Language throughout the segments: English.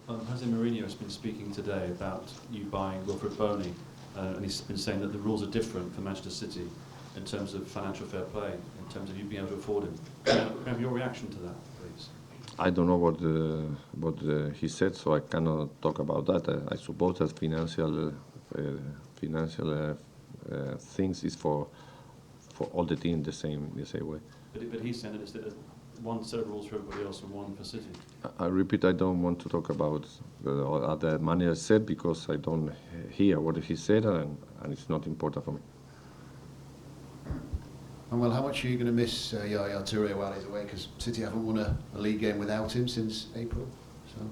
Jose Mourinho has been speaking today about you buying Wilfred Boney, and he's been saying that the rules are different for Manchester City in terms of financial fair play, in terms of you being able to afford him. Have your reaction to that, please? I don't know what he said, so I cannot talk about that. I suppose that financial things is for all the team the same way. But he's saying that it's one set of rules for everybody else and one for City. I repeat, I don't want to talk about what the manager said because I don't hear what he said, and it's not important for me. Well, how much are you going to miss Yaya Toure while he's away? Because City haven't won a league game without him since April. So.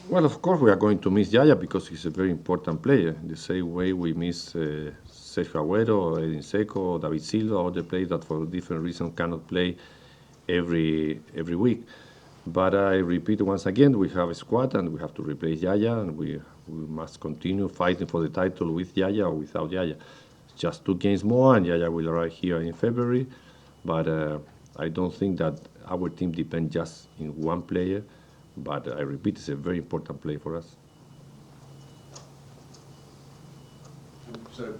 Well, of course we are going to miss Yaya because he's a very important player. The same way we miss Sergio Agüero, Edin Dzeko, David Silva, all the players that for different reasons cannot play every week. But I repeat once again, we have a squad and we have to replace Yaya, and we must continue fighting for the title with Yaya or without Yaya. Just 2 games more and Yaya will arrive here in February. But I don't think that our team depends just in one player. But I repeat, it's a very important player for us. So,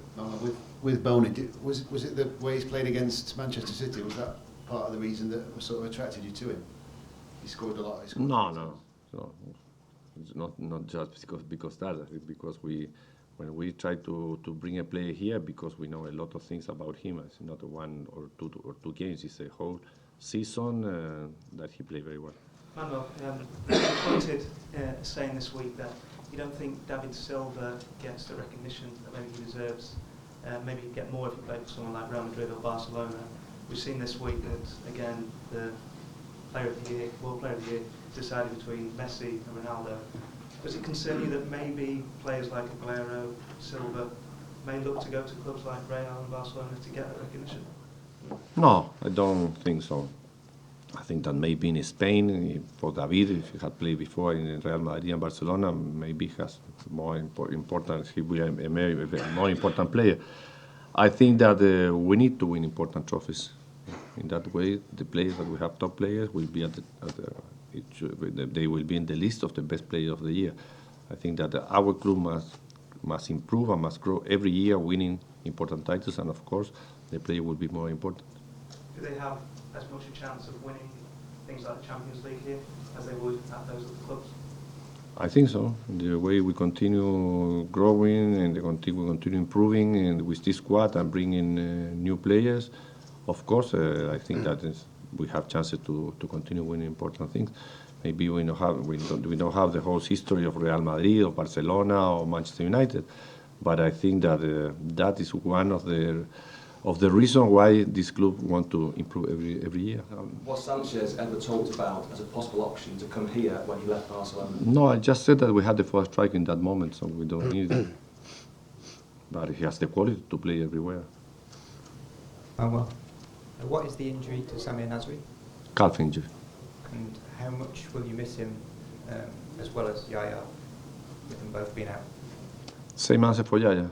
with Boney, was it the way he's played against Manchester City? Was that part of the reason that sort of attracted you to him? He scored a lot. No. It's not just because that. I think because when we try to bring a player here, because we know a lot of things about him. It's not 1 or 2 games. It's a whole season that he played very well. Manuel, you quoted saying this week that you don't think David Silva gets the recognition that maybe he deserves. Maybe he'd get more if he played for someone like Real Madrid or Barcelona. We've seen this week that, again, the World Player of the Year, decided between Messi and Ronaldo. Does it concern you that maybe players like Agüero, Silva, may look to go to clubs like Real and Barcelona to get that recognition? No, I don't think so. I think that maybe in Spain, for David, if he had played before in Real Madrid and Barcelona, maybe he has more important. He will be a more important player. I think that we need to win important trophies. In that way, the players that we have, top players, will be they will be in the list of the best players of the year. I think that our club must improve and must grow every year, winning important titles, and of course, the player will be more important. Do they have as much a chance of winning things like the Champions League here as they would at those other clubs? I think so. The way we continue growing and we continue improving, and with this squad and bringing new players, of course, I think that we have chances to continue winning important things. Maybe we don't have the whole history of Real Madrid or Barcelona or Manchester United, but I think that that is one of the reasons why this club want to improve every year. Was Sanchez ever talked about as a possible option to come here when he left Barcelona? No, I just said that we had the first strike in that moment, so we don't need it. But he has the quality to play everywhere. Well, what is the injury to Samir Nasri? Calf injury. And how much will you miss him, as well as Yaya, with them both being out? Same answer for Yaya.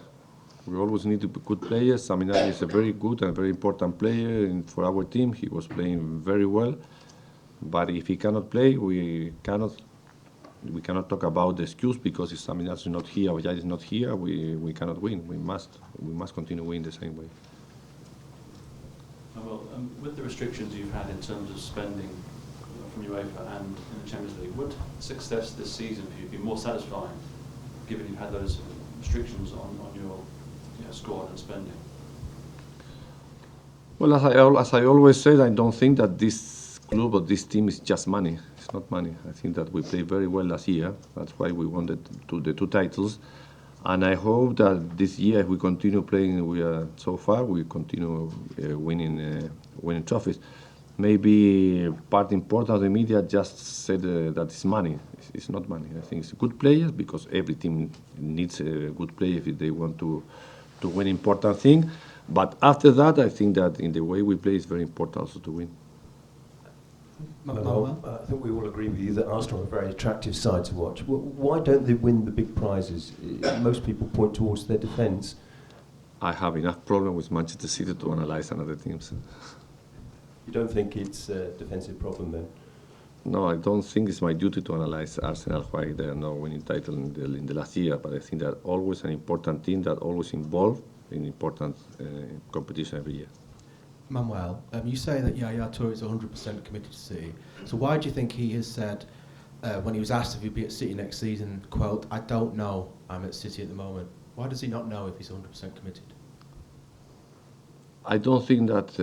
We always need good players. Samir Nasri is a very good and very important player for our team. He was playing very well. But if he cannot play, we cannot talk about the excuse because if Samir Nasri is not here or Yaya is not here, we cannot win. We must continue winning the same way. Well, with the restrictions you've had in terms of spending from UEFA and in the Champions League, would success this season for you be more satisfying, given you've had those restrictions on your squad and spending? Well, as I always said, I don't think that this club or this team is just money. It's not money. I think that we played very well last year. That's why we won the 2 titles. And I hope that this year, if we continue playing so far, we continue winning trophies. Maybe part important of the media just said that it's money. It's not money. I think it's good players because every team needs a good player if they want to win important thing. But after that, I think that in the way we play, it's very important also to win. Manuel, I think we all agree with you that Arsenal are a very attractive side to watch. Why don't they win the big prizes? Most people point towards their defence. I have enough problem with Manchester City to analyse another teams. You don't think it's a defensive problem then? No, I don't think it's my duty to analyze Arsenal why they are not winning title in the last year, but I think they're always an important team that always involved in important competition every year. Manuel, you say that Yaya Toure is 100% committed to City. So why do you think he has said, when he was asked if he'd be at City next season, quote, "I don't know, I'm at City at the moment"? Why does he not know if he's 100% committed? I don't think that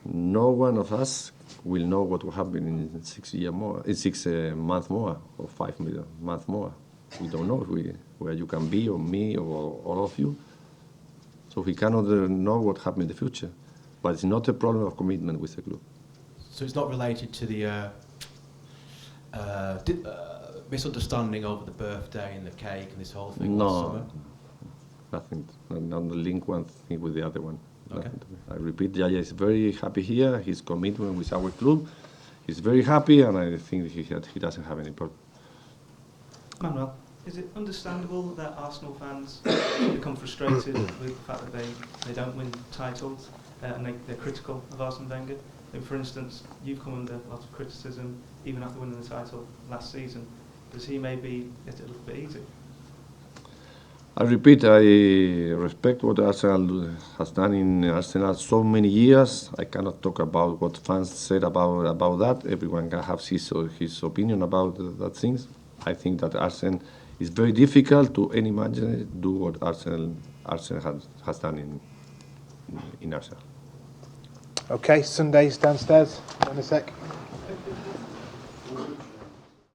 no one of us will know what will happen in 6 months more, or 5 months more. We don't know where you can be, or me, or all of you. So we cannot know what happens in the future. But it's not a problem of commitment with the club. So it's not related to the misunderstanding over the birthday and the cake and this whole thing last summer? Nothing. Not the link one thing with the other one. Okay. I repeat, Yaya is very happy here. His commitment with our club, he's very happy, and I think he doesn't have any problem. Manuel, is it understandable that Arsenal fans become frustrated with the fact that they don't win titles and they're critical of Arsene Wenger? And for instance, you've come under a lot of criticism even after winning the title last season. Does he maybe get it a little bit easy? I repeat, I respect what Arsenal has done in Arsenal so many years. I cannot talk about what fans said about that. Everyone can have his opinion about that things. I think that Arsenal is very difficult to any manager do what Arsenal has done in Arsenal. Okay, Sundays downstairs in a sec.